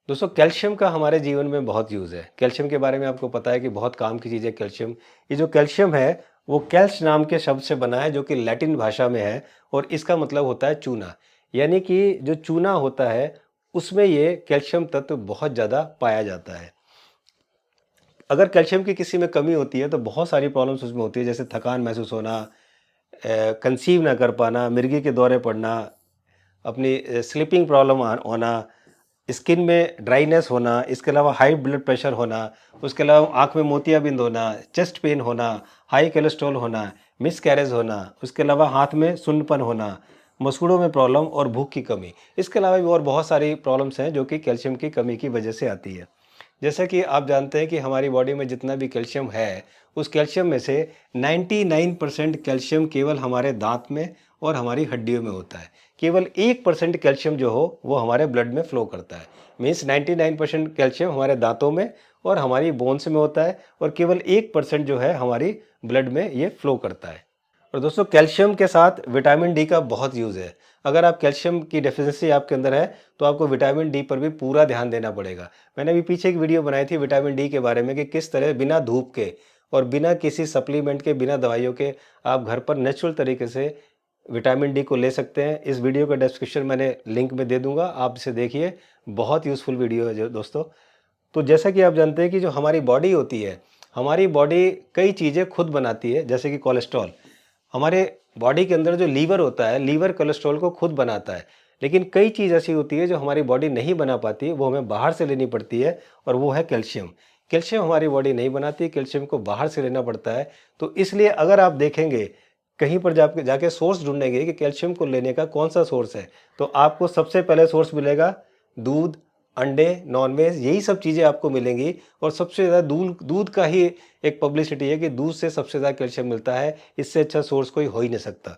दोस्तों कैल्शियम का हमारे जीवन में बहुत यूज़ है। कैल्शियम के बारे में आपको पता है कि बहुत काम की चीज़ है कैल्शियम। ये जो कैल्शियम है वो कैल्श नाम के शब्द से बना है जो कि लैटिन भाषा में है और इसका मतलब होता है चूना। यानी कि जो चूना होता है उसमें ये कैल्शियम तत्व बहुत ज़्यादा पाया जाता है। अगर कैल्शियम की किसी में कमी होती है तो बहुत सारी प्रॉब्लम्स उसमें होती है, जैसे थकान महसूस होना, कंसीव ना कर पाना, मिर्गी के दौरे पड़ना, अपनी स्लीपिंग प्रॉब्लम होना, स्किन में ड्राइनेस होना, इसके अलावा हाई ब्लड प्रेशर होना, उसके अलावा आँख में मोतियाबिंद होना, चेस्ट पेन होना, हाई कोलेस्ट्रॉल होना, मिसकैरेज होना, उसके अलावा हाथ में सुन्नपन होना, मसूड़ों में प्रॉब्लम और भूख की कमी। इसके अलावा भी और बहुत सारी प्रॉब्लम्स हैं जो कि कैल्शियम की कमी की वजह से आती है। जैसा कि आप जानते हैं कि हमारी बॉडी में जितना भी कैल्शियम है, उस कैल्शियम में से 99% कैल्शियम केवल हमारे दांत में और हमारी हड्डियों में होता है। केवल 1% कैल्शियम जो हो वो हमारे ब्लड में फ्लो करता है। मीन्स 99% कैल्शियम हमारे दांतों में और हमारी बोन्स में होता है और केवल 1% जो है हमारी ब्लड में ये फ्लो करता है। और दोस्तों कैल्शियम के साथ विटामिन डी का बहुत यूज़ है। अगर आप कैल्शियम की डेफिशिएंसी आपके अंदर है तो आपको विटामिन डी पर भी पूरा ध्यान देना पड़ेगा। मैंने अभी पीछे एक वीडियो बनाई थी विटामिन डी के बारे में कि किस तरह बिना धूप के और बिना किसी सप्लीमेंट के, बिना दवाइयों के आप घर पर नेचुरल तरीके से विटामिन डी को ले सकते हैं। इस वीडियो का डिस्क्रिप्शन मैंने लिंक में दे दूंगा, आप इसे देखिए। बहुत यूज़फुल वीडियो है जो दोस्तों। तो जैसा कि आप जानते हैं कि जो हमारी बॉडी होती है, हमारी बॉडी कई चीज़ें खुद बनाती है, जैसे कि कोलेस्ट्रॉल। हमारे बॉडी के अंदर जो लीवर होता है, लीवर कोलेस्ट्रॉल को खुद बनाता है। लेकिन कई चीज़ ऐसी होती है जो हमारी बॉडी नहीं बना पाती, वो हमें बाहर से लेनी पड़ती है और वो है कैल्शियम। कैल्शियम हमारी बॉडी नहीं बनाती, कैल्शियम को बाहर से लेना पड़ता है। तो इसलिए अगर आप देखेंगे कहीं पर जाके जाके सोर्स ढूंढेंगे कि कैल्शियम को लेने का कौन सा सोर्स है, तो आपको सबसे पहले सोर्स मिलेगा दूध, अंडे, नॉनवेज, यही सब चीज़ें आपको मिलेंगी। और सबसे ज़्यादा दूध दूध का ही एक पब्लिसिटी है कि दूध से सबसे ज़्यादा कैल्शियम मिलता है, इससे अच्छा सोर्स कोई हो ही नहीं सकता।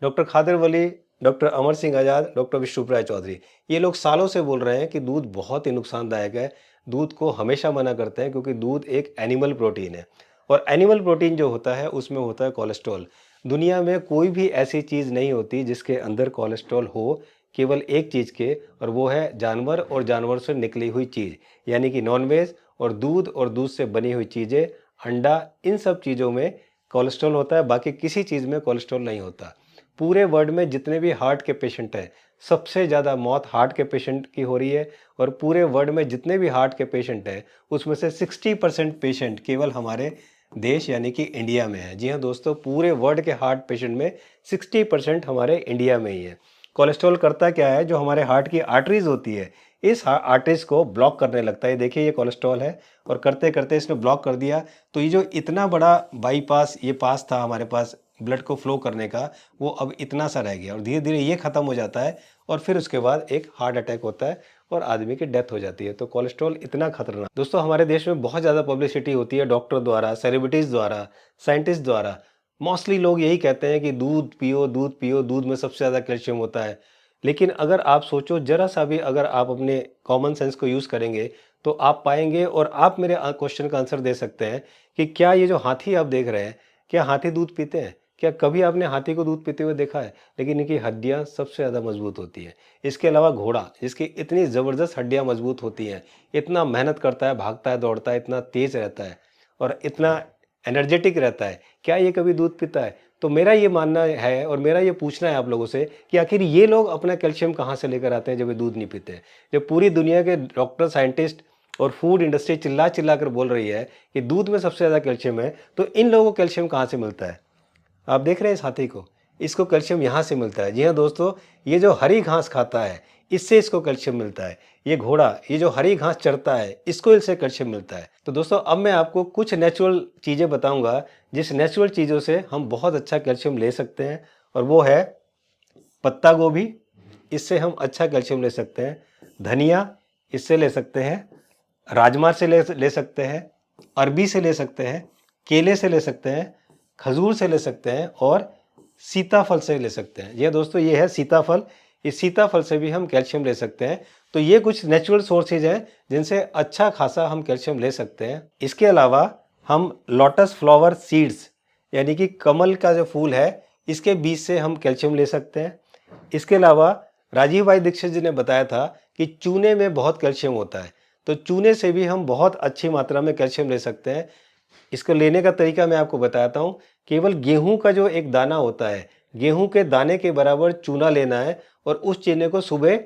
डॉक्टर खादर वली, डॉक्टर अमर सिंह आज़ाद, डॉक्टर विष्णुप्रिया चौधरी, ये लोग सालों से बोल रहे हैं कि दूध बहुत ही नुकसानदायक है। दूध को हमेशा मना करते हैं क्योंकि दूध एक एनिमल प्रोटीन है और एनिमल प्रोटीन जो होता है उसमें होता है कोलेस्ट्रॉल। दुनिया में कोई भी ऐसी चीज़ नहीं होती जिसके अंदर कोलेस्ट्रॉल हो, केवल एक चीज़ के, और वो है जानवर और जानवर से निकली हुई चीज़, यानी कि नॉनवेज और दूध से बनी हुई चीज़ें, अंडा, इन सब चीज़ों में कोलेस्ट्रॉल होता है। बाकी किसी चीज़ में कोलेस्ट्रॉल नहीं होता। पूरे वर्ल्ड में जितने भी हार्ट के पेशेंट हैं, सबसे ज़्यादा मौत हार्ट के पेशेंट की हो रही है। और पूरे वर्ल्ड में जितने भी हार्ट के पेशेंट हैं उसमें से 60% पेशेंट केवल हमारे देश यानी कि इंडिया में है। जी हाँ दोस्तों, पूरे वर्ल्ड के हार्ट पेशेंट में 60% हमारे इंडिया में ही है। कोलेस्ट्रॉल करता क्या है, जो हमारे हार्ट की आर्टरीज होती है, इस आर्टरीज को ब्लॉक करने लगता है। देखिए ये कोलेस्ट्रॉल है और करते करते इसने ब्लॉक कर दिया। तो ये जो इतना बड़ा बाईपास ये पास था हमारे पास ब्लड को फ्लो करने का, वो अब इतना सा रह गया और धीरे धीरे ये ख़त्म हो जाता है और फिर उसके बाद एक हार्ट अटैक होता है और आदमी की डेथ हो जाती है। तो कोलेस्ट्रॉल इतना खतरनाक। दोस्तों हमारे देश में बहुत ज़्यादा पब्लिसिटी होती है डॉक्टर द्वारा, सेलिब्रिटीज़ द्वारा, साइंटिस्ट द्वारा। मोस्टली लोग यही कहते हैं कि दूध पियो, दूध पियो, दूध में सबसे ज़्यादा कैल्शियम होता है। लेकिन अगर आप सोचो ज़रा सा भी, अगर आप अपने कॉमन सेंस को यूज़ करेंगे तो आप पाएंगे, और आप मेरे क्वेश्चन का आंसर दे सकते हैं कि क्या ये जो हाथी आप देख रहे हैं, क्या हाथी दूध पीते हैं? क्या कभी आपने हाथी को दूध पीते हुए देखा है? लेकिन इनकी हड्डियां सबसे ज़्यादा मजबूत होती हैं। इसके अलावा घोड़ा, जिसकी इतनी ज़बरदस्त हड्डियां मजबूत होती हैं, इतना मेहनत करता है, भागता है, दौड़ता है, इतना तेज रहता है और इतना एनर्जेटिक रहता है, क्या ये कभी दूध पीता है? तो मेरा ये मानना है और मेरा ये पूछना है आप लोगों से कि आखिर ये लोग अपना कैल्शियम कहाँ से लेकर आते हैं जब ये दूध नहीं पीते हैं? जब पूरी दुनिया के डॉक्टर, साइंटिस्ट और फूड इंडस्ट्री चिल्ला चिल्ला कर बोल रही है कि दूध में सबसे ज़्यादा कैल्शियम है, तो इन लोगों को कैल्शियम कहाँ से मिलता है? आप देख रहे हैं इस हाथी को, इसको कैल्शियम यहाँ से मिलता है। जी हाँ दोस्तों, ये जो हरी घास खाता है इससे इसको कैल्शियम मिलता है। ये घोड़ा, ये जो हरी घास चरता है, इसको इससे कैल्शियम मिलता है। तो दोस्तों अब मैं आपको कुछ नेचुरल चीज़ें बताऊंगा जिस नेचुरल चीज़ों से हम बहुत अच्छा कैल्शियम ले सकते हैं, और वो है पत्ता गोभी, इससे हम अच्छा कैल्शियम ले सकते हैं। धनिया, इससे ले सकते हैं। राजमा से ले सकते हैं। अरबी से ले सकते हैं। केले से ले सकते हैं। खजूर से ले सकते हैं और सीताफल से ले सकते हैं। ये दोस्तों ये है सीताफल, इस सीताफल से भी हम कैल्शियम ले सकते हैं। तो ये कुछ नेचुरल सोर्सेज हैं जिनसे अच्छा खासा हम कैल्शियम ले सकते हैं। इसके अलावा हम लोटस फ्लावर सीड्स यानी कि कमल का जो फूल है, इसके बीज से हम कैल्शियम ले सकते हैं। इसके अलावा राजीव भाई दीक्षित जी ने बताया था कि चूने में बहुत कैल्शियम होता है, तो चूने से भी हम बहुत अच्छी मात्रा में कैल्शियम ले सकते हैं। इसको लेने का तरीका मैं आपको बताता हूँ। केवल गेहूं का जो एक दाना होता है, गेहूं के दाने के बराबर चूना लेना है और उस चूने को सुबह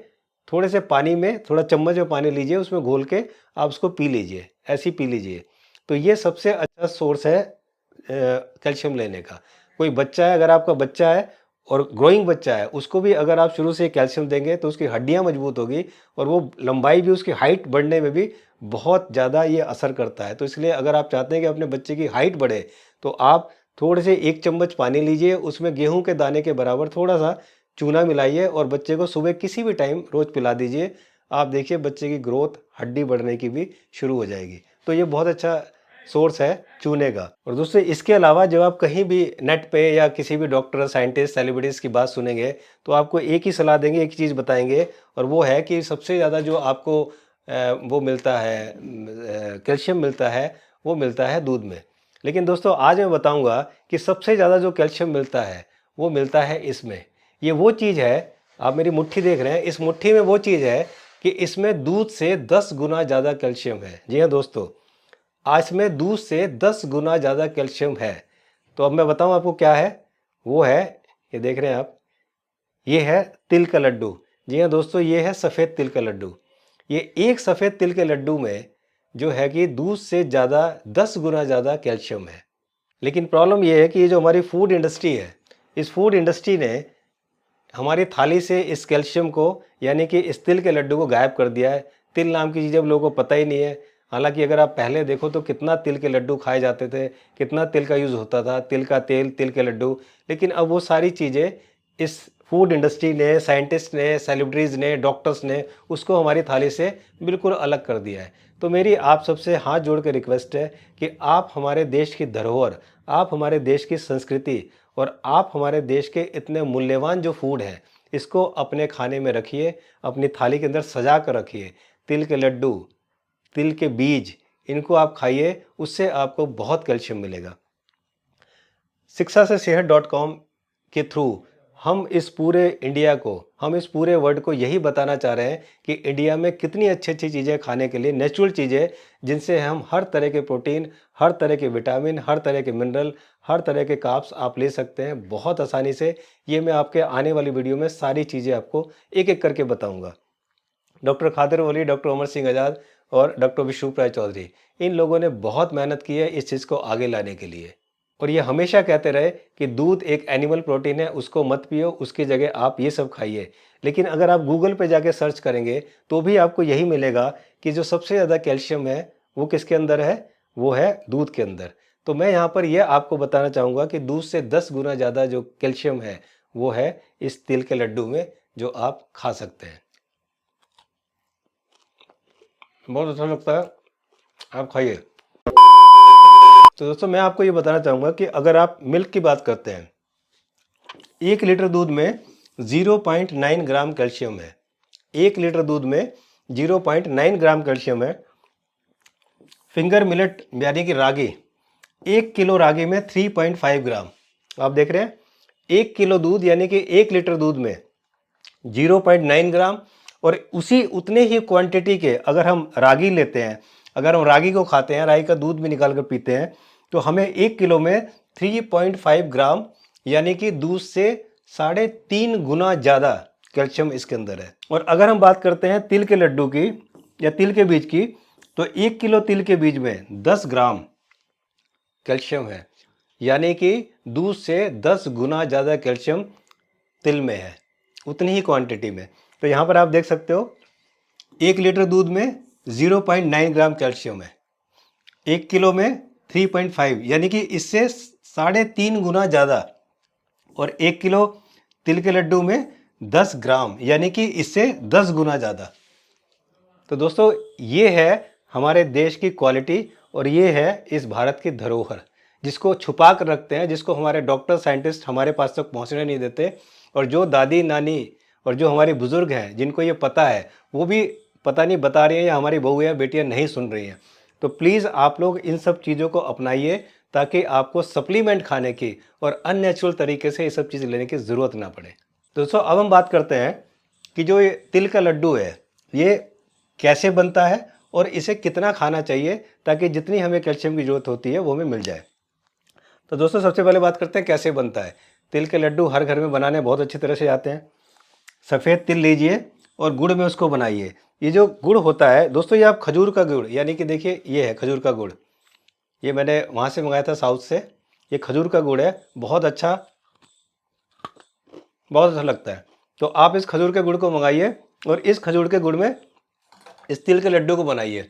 थोड़े से पानी में, थोड़ा चम्मच में पानी लीजिए, उसमें घोल के आप उसको पी लीजिए, ऐसे ही पी लीजिए। तो ये सबसे अच्छा सोर्स है कैल्शियम लेने का। कोई बच्चा है, अगर आपका बच्चा है और ग्रोइंग बच्चा है, उसको भी अगर आप शुरू से कैल्शियम देंगे तो उसकी हड्डियां मजबूत होगी और वो लंबाई भी, उसकी हाइट बढ़ने में भी बहुत ज़्यादा ये असर करता है। तो इसलिए अगर आप चाहते हैं कि अपने बच्चे की हाइट बढ़े, तो आप थोड़े से 1 चम्मच पानी लीजिए, उसमें गेहूं के दाने के बराबर थोड़ा सा चूना मिलाइए और बच्चे को सुबह किसी भी टाइम रोज़ पिला दीजिए। आप देखिए बच्चे की ग्रोथ, हड्डी बढ़ने की भी शुरू हो जाएगी। तो ये बहुत अच्छा सोर्स है चूने का। और दोस्तों, इसके अलावा जब आप कहीं भी नेट पे या किसी भी डॉक्टर, साइंटिस्ट, सेलिब्रिटीज़ की बात सुनेंगे, तो आपको एक ही सलाह देंगे, एक चीज़ बताएंगे, और वो है कि सबसे ज़्यादा जो आपको वो मिलता है, कैल्शियम मिलता है, वो मिलता है दूध में। लेकिन दोस्तों, आज मैं बताऊंगा कि सबसे ज़्यादा जो कैल्शियम मिलता है वो मिलता है इसमें। ये वो चीज़ है, आप मेरी मुट्ठी देख रहे हैं, इस मुट्ठी में वो चीज़ है कि इसमें दूध से 10 गुना ज़्यादा कैल्शियम है। जी हाँ दोस्तों, आज में दूध से 10 गुना ज़्यादा कैल्शियम है। तो अब मैं बताऊं आपको क्या है। वो है, ये देख रहे हैं आप, ये है तिल का लड्डू। जी हाँ दोस्तों, ये है सफ़ेद तिल का लड्डू। ये एक सफ़ेद तिल के लड्डू में जो है कि दूध से ज़्यादा 10 गुना ज़्यादा कैल्शियम है। लेकिन प्रॉब्लम ये है कि ये जो हमारी फूड इंडस्ट्री है, इस फूड इंडस्ट्री ने हमारी थाली से इस कैल्शियम को, यानी कि इस तिल के लड्डू को गायब कर दिया है। तिल नाम की चीज़ अब लोगों को पता ही नहीं है। हालांकि अगर आप पहले देखो तो कितना तिल के लड्डू खाए जाते थे, कितना तिल का यूज़ होता था, तिल का तेल, तिल के लड्डू। लेकिन अब वो सारी चीज़ें इस फूड इंडस्ट्री ने, साइंटिस्ट ने, सेलिब्रिटीज़ ने, डॉक्टर्स ने उसको हमारी थाली से बिल्कुल अलग कर दिया है। तो मेरी आप सबसे हाथ जोड़ के रिक्वेस्ट है कि आप हमारे देश की धरोहर, आप हमारे देश की संस्कृति और आप हमारे देश के इतने मूल्यवान जो फूड है, इसको अपने खाने में रखिए, अपनी थाली के अंदर सजा कर रखिए। तिल के लड्डू, तिल के बीज, इनको आप खाइए, उससे आपको बहुत कैल्शियम मिलेगा। शिक्षा से सेहत .com के थ्रू हम इस पूरे इंडिया को, हम इस पूरे वर्ल्ड को यही बताना चाह रहे हैं कि इंडिया में कितनी अच्छी अच्छी चीज़ें खाने के लिए, नेचुरल चीज़ें, जिनसे हम हर तरह के प्रोटीन, हर तरह के विटामिन, हर तरह के मिनरल, हर तरह के कार्ब्स आप ले सकते हैं बहुत आसानी से। ये मैं आपके आने वाली वीडियो में सारी चीज़ें आपको एक एक करके बताऊँगा। डॉक्टर खादर वली, डॉक्टर अमर सिंह आज़ाद और डॉक्टर विष्णु राय चौधरी, इन लोगों ने बहुत मेहनत की है इस चीज़ को आगे लाने के लिए। और ये हमेशा कहते रहे कि दूध एक एनिमल प्रोटीन है, उसको मत पियो, उसकी जगह आप ये सब खाइए। लेकिन अगर आप गूगल पे जाके सर्च करेंगे तो भी आपको यही मिलेगा कि जो सबसे ज़्यादा कैल्शियम है वो किसके अंदर है, वो है दूध के अंदर। तो मैं यहाँ पर यह आपको बताना चाहूँगा कि दूध से 10 गुना ज़्यादा जो कैल्शियम है वो है इस तिल के लड्डू में, जो आप खा सकते हैं। बहुत अच्छा लगता है, आप खाइए। तो दोस्तों, मैं आपको ये बताना चाहूँगा कि अगर आप मिल्क की बात करते हैं, 1 लीटर दूध में 0.9 ग्राम कैल्शियम है। 1 लीटर दूध में 0.9 ग्राम कैल्शियम है। फिंगर मिलेट यानी कि रागी, 1 किलो रागी में 3.5 ग्राम। आप देख रहे हैं, 1 किलो दूध यानी कि 1 लीटर दूध में 0.9 ग्राम। और उसी उतने ही क्वांटिटी के अगर हम रागी लेते हैं, अगर हम रागी को खाते हैं, रागी का दूध भी निकाल कर पीते हैं, तो हमें 1 किलो में 3.5 ग्राम यानी कि दूध से 3.5 गुना ज़्यादा कैल्शियम इसके अंदर है। और अगर हम बात करते हैं तिल के लड्डू की या तिल के बीज की, तो 1 किलो तिल के बीज में 10 ग्राम कैल्शियम है, यानी कि दूध से 10 गुना ज़्यादा कैल्शियम तिल में है, उतनी ही क्वांटिटी में। तो यहाँ पर आप देख सकते हो 1 लीटर दूध में 0.9 ग्राम कैल्शियम है, 1 किलो में 3.5, यानी कि इससे 3.5 गुना ज़्यादा। और 1 किलो तिल के लड्डू में 10 ग्राम, यानी कि इससे 10 गुना ज़्यादा। तो दोस्तों, ये है हमारे देश की क्वालिटी और ये है इस भारत की धरोहर, जिसको छुपा कर रखते हैं, जिसको हमारे डॉक्टर, साइंटिस्ट हमारे पास तक पहुंचने नहीं देते। और जो दादी, नानी और जो हमारे बुजुर्ग हैं, जिनको ये पता है, वो भी पता नहीं बता रही हैं या हमारी बहू या बेटियां नहीं सुन रही हैं। तो प्लीज़ आप लोग इन सब चीज़ों को अपनाइए, ताकि आपको सप्लीमेंट खाने की और अननेचुरल तरीके से ये सब चीज़ लेने की ज़रूरत ना पड़े। दोस्तों, अब हम बात करते हैं कि जो ये तिल का लड्डू है, ये कैसे बनता है और इसे कितना खाना चाहिए ताकि जितनी हमें कैल्शियम की ज़रूरत होती है वो हमें मिल जाए। तो दोस्तों सबसे पहले बात करते हैं कैसे बनता है। तिल के लड्डू हर घर में बनाने बहुत अच्छी तरह से आते हैं। सफ़ेद तिल लीजिए और गुड़ में उसको बनाइए। ये जो गुड़ होता है दोस्तों, ये आप खजूर का गुड़, यानी कि देखिए ये है खजूर का गुड़। ये मैंने वहाँ से मंगाया था साउथ से। ये खजूर का गुड़ है, बहुत अच्छा लगता है। तो आप इस खजूर के गुड़ को मंगाइए और इस खजूर के गुड़ में इस तिल के लड्डू को बनाइए।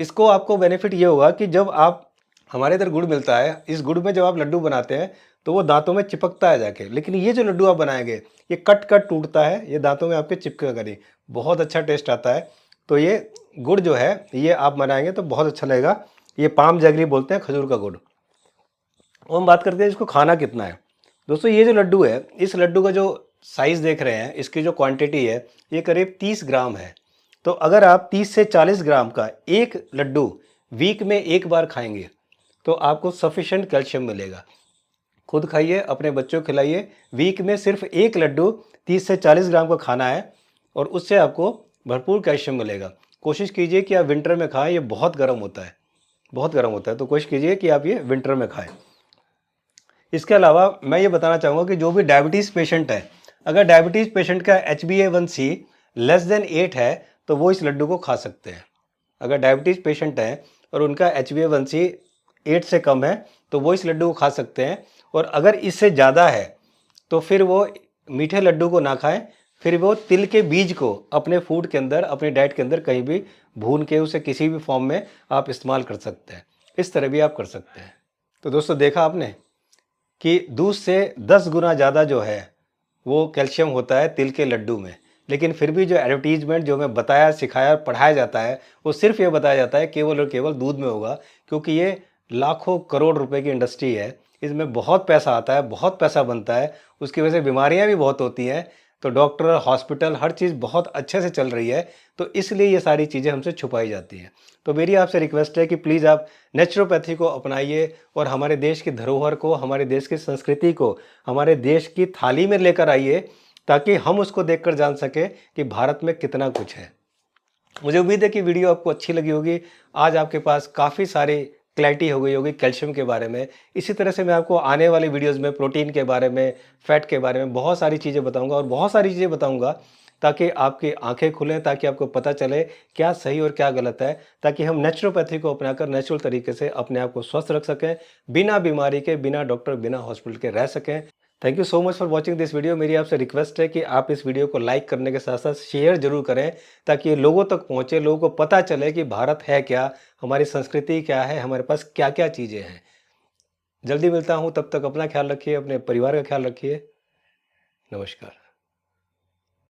इसको आपको बेनिफिट ये होगा कि जब आप, हमारे इधर गुड़ मिलता है, इस गुड़ में जब आप लड्डू बनाते हैं तो वो दांतों में चिपकता है जाके, लेकिन ये जो लड्डू आप बनाएंगे ये कट कट टूटता है, ये दांतों में आपके चिपकेगा नहीं, बहुत अच्छा टेस्ट आता है। तो ये गुड़ जो है ये आप बनाएंगे तो बहुत अच्छा लगेगा। ये पाम जगरी बोलते हैं खजूर का गुड़। और हम बात करते हैं इसको खाना कितना है। दोस्तों ये जो लड्डू है, इस लड्डू का जो साइज़ देख रहे हैं, इसकी जो क्वांटिटी है ये करीब 30 ग्राम है। तो अगर आप 30 से 40 ग्राम का एक लड्डू वीक में एक बार खाएंगे तो आपको सफिशेंट कैल्शियम मिलेगा। खुद खाइए, अपने बच्चों को खिलाइए। वीक में सिर्फ एक लड्डू 30 से 40 ग्राम का खाना है और उससे आपको भरपूर कैल्शियम मिलेगा। कोशिश कीजिए कि आप विंटर में खाएं, ये बहुत गर्म होता है, बहुत गर्म होता है, तो कोशिश कीजिए कि आप ये विंटर में खाएं। इसके अलावा मैं ये बताना चाहूँगा कि जो भी डायबिटीज़ पेशेंट है, अगर डायबिटीज़ पेशेंट का HbA1c लेस देन 8 है तो वो इस लड्डू को खा सकते हैं। अगर डायबिटीज़ पेशेंट हैं और उनका HbA1c 8 से कम है तो वो इस लड्डू को खा सकते हैं। और अगर इससे ज़्यादा है तो फिर वो मीठे लड्डू को ना खाएं, फिर वो तिल के बीज को अपने फूड के अंदर, अपनी डाइट के अंदर कहीं भी भून के उसे किसी भी फॉर्म में आप इस्तेमाल कर सकते हैं। इस तरह भी आप कर सकते हैं। तो दोस्तों देखा आपने कि दूध से 10 गुना ज़्यादा जो है वो कैल्शियम होता है तिल के लड्डू में। लेकिन फिर भी जो एडवर्टीजमेंट जो हमें बताया, सिखाया और पढ़ाया जाता है वो सिर्फ ये बताया जाता है केवल और केवल दूध में होगा, क्योंकि ये लाखों करोड़ रुपए की इंडस्ट्री है। इसमें बहुत पैसा आता है, बहुत पैसा बनता है, उसकी वजह से बीमारियां भी बहुत होती हैं। तो डॉक्टर, हॉस्पिटल, हर चीज़ बहुत अच्छे से चल रही है, तो इसलिए ये सारी चीज़ें हमसे छुपाई जाती हैं। तो मेरी आपसे रिक्वेस्ट है कि प्लीज़ आप नेचुरोपैथी को अपनाइए और हमारे देश की धरोहर को, हमारे देश की संस्कृति को हमारे देश की थाली में लेकर आइए, ताकि हम उसको देखकर जान सकें कि भारत में कितना कुछ है। मुझे उम्मीद है कि वीडियो आपको अच्छी लगी होगी। आज आपके पास काफ़ी सारी क्लैरिटी हो गई होगी कैल्शियम के बारे में। इसी तरह से मैं आपको आने वाले वीडियोज़ में प्रोटीन के बारे में, फैट के बारे में बहुत सारी चीज़ें बताऊंगा और बहुत सारी चीज़ें बताऊंगा, ताकि आपकी आंखें खुलें, ताकि आपको पता चले क्या सही और क्या गलत है, ताकि हम नेचुरोपैथी को अपनाकर नेचुरल तरीके से अपने आप को स्वस्थ रख सकें, बिना बीमारी के, बिना डॉक्टर, बिना हॉस्पिटल के रह सकें। Thank you so much for watching this video. मेरी आपसे रिक्वेस्ट है कि आप इस वीडियो को लाइक करने के साथ साथ शेयर जरूर करें, ताकि ये लोगों तक पहुंचे, लोगों को पता चले कि भारत है क्या, हमारी संस्कृति क्या है, हमारे पास क्या क्या चीज़ें हैं। जल्दी मिलता हूं, तब तक अपना ख्याल रखिए, अपने परिवार का ख्याल रखिए। नमस्कार।